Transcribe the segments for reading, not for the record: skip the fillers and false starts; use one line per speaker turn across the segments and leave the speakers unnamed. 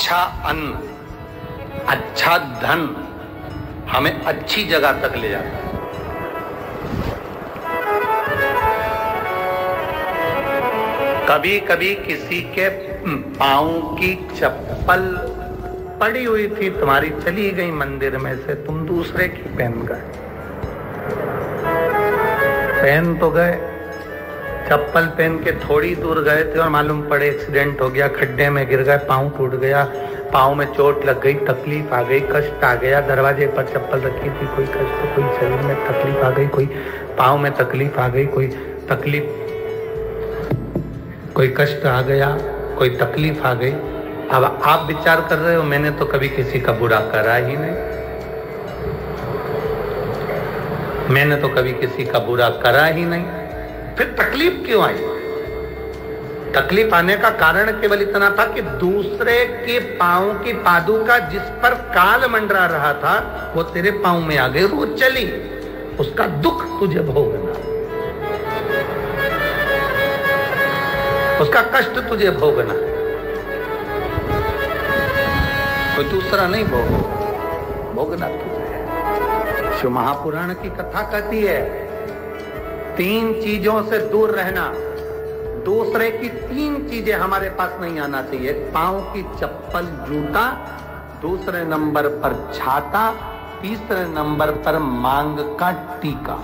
अच्छा अन्न, अच्छा धन हमें अच्छी जगह तक ले जाता है। कभी कभी किसी के पाँव की चप्पल पड़ी हुई थी, तुम्हारी चली गई मंदिर में से, तुम दूसरे की पहन गए। पहन तो गए, चप्पल पहन के थोड़ी दूर गए थे और मालूम पड़े एक्सीडेंट हो गया, खड्डे में गिर गए, पाँव टूट गया, पाँव में चोट लग गई, तकलीफ आ गई, कष्ट आ गया। दरवाजे पर चप्पल रखी थी, कोई कष्ट, कोई शरीर में तकलीफ आ गई, कोई पाँव में तकलीफ आ गई, कोई तकलीफ, कोई कष्ट आ गया, कोई तकलीफ आ गई। अब आप विचार कर रहे हो मैंने तो कभी किसी का बुरा करा ही नहीं, मैंने तो कभी किसी का बुरा करा ही नहीं, फिर तकलीफ क्यों आई? तकलीफ आने का कारण केवल इतना था कि दूसरे के पांव की पादुका जिस पर काल मंडरा रहा था वो तेरे पांव में आ गई, वो चली, उसका दुख तुझे भोगना, उसका कष्ट तुझे भोगना, कोई दूसरा नहीं भोगना तुझे। शिव महापुराण की कथा कहती है 3 चीजों से दूर रहना, दूसरे की 3 चीजें हमारे पास नहीं आना चाहिए। पांव की चप्पल, जूता, दूसरे नंबर पर छाता, तीसरे नंबर पर मांग का टीका।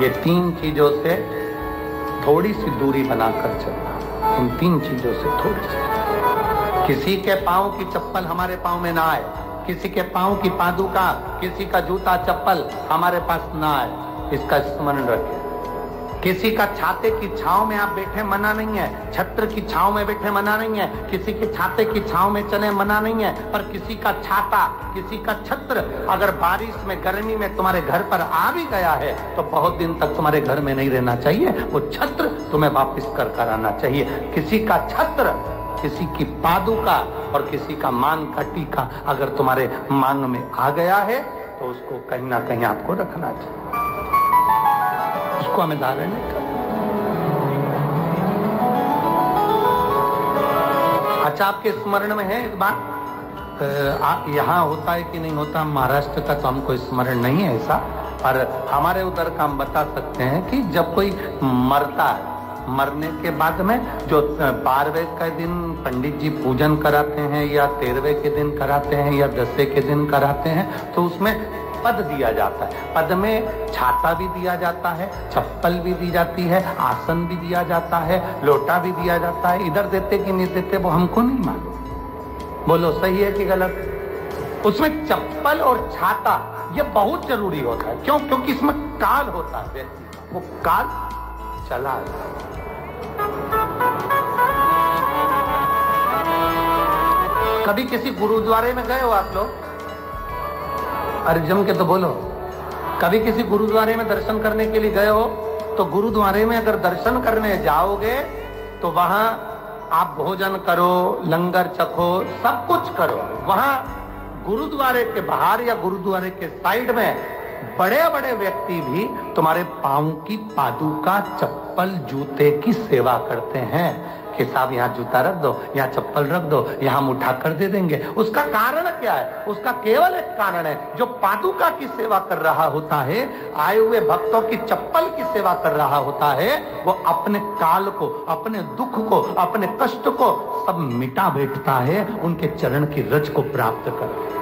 ये 3 चीजों से थोड़ी सी दूरी बनाकर चलना, इन 3 चीजों से थोड़ी सी। किसी के पांव की चप्पल हमारे पांव में ना आए, किसी के पांव की पादुका, किसी का जूता चप्पल हमारे पास ना आए, इसका स्मरण रखें। किसी का छाते की छांव में आप बैठे मना नहीं है, छत्र की छांव में बैठे मना नहीं है, किसी के छाते की छांव में चले मना नहीं है, पर किसी का छाता, किसी का छत्र अगर बारिश में, गर्मी में तुम्हारे घर पर आ भी गया है तो बहुत दिन तक तुम्हारे घर में नहीं रहना चाहिए, वो छत्र तुम्हें वापस कर आना चाहिए। किसी का छत्र, किसी की पादुका और किसी का मांग का टीका अगर तुम्हारे मांग में आ गया है तो उसको कहीं ना कहीं आपको रखना चाहिए, उसको हमें धारण नहीं करना। अच्छा, आपके स्मरण में है एक बात, यहाँ होता है कि नहीं होता, महाराष्ट्र का तो हमको स्मरण नहीं है ऐसा, पर हमारे उधर का हम बता सकते हैं कि जब कोई मरता है, मरने के बाद में जो 12वें के दिन पंडित जी पूजन कराते हैं या 13वें के दिन कराते हैं या 10वें के दिन कराते हैं, तो उसमें पद दिया जाता है। पद में छाता भी दिया जाता है, चप्पल भी दी जाती है, आसन भी दिया जाता है, लोटा भी दिया जाता है। इधर देते कि नहीं देते वो हमको नहीं मालूम, बोलो सही है कि गलत। उसमें चप्पल और छाता ये बहुत जरूरी होता है। क्यों? क्योंकि इसमें काल होता है, वो काल चला है। कभी किसी गुरुद्वारे में गए हो आप लोग? अरे जम के तो बोलो। कभी किसी गुरुद्वारे में दर्शन करने के लिए गए हो तो गुरुद्वारे में अगर दर्शन करने जाओगे तो वहां आप भोजन करो, लंगर चखो, सब कुछ करो। वहां गुरुद्वारे के बाहर या गुरुद्वारे के साइड में बड़े बड़े व्यक्ति भी तुम्हारे पांव की पादुका, चप्पल, जूते की सेवा करते हैं कि साहब यहाँ जूता रख दो, यहाँ चप्पल रख दो, यहाँ हम उठा कर दे देंगे। उसका कारण क्या है? उसका केवल एक कारण है, जो पादुका की सेवा कर रहा होता है, आए हुए भक्तों की चप्पल की सेवा कर रहा होता है, वो अपने काल को, अपने दुख को, अपने कष्ट को सब मिटा बैठता है, उनके चरण की रज को प्राप्त कर।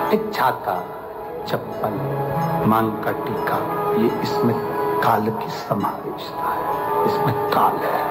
एक छाता, चप्पल, मांग का टीका, ये इसमें काल की समावेशता है, इसमें काल है।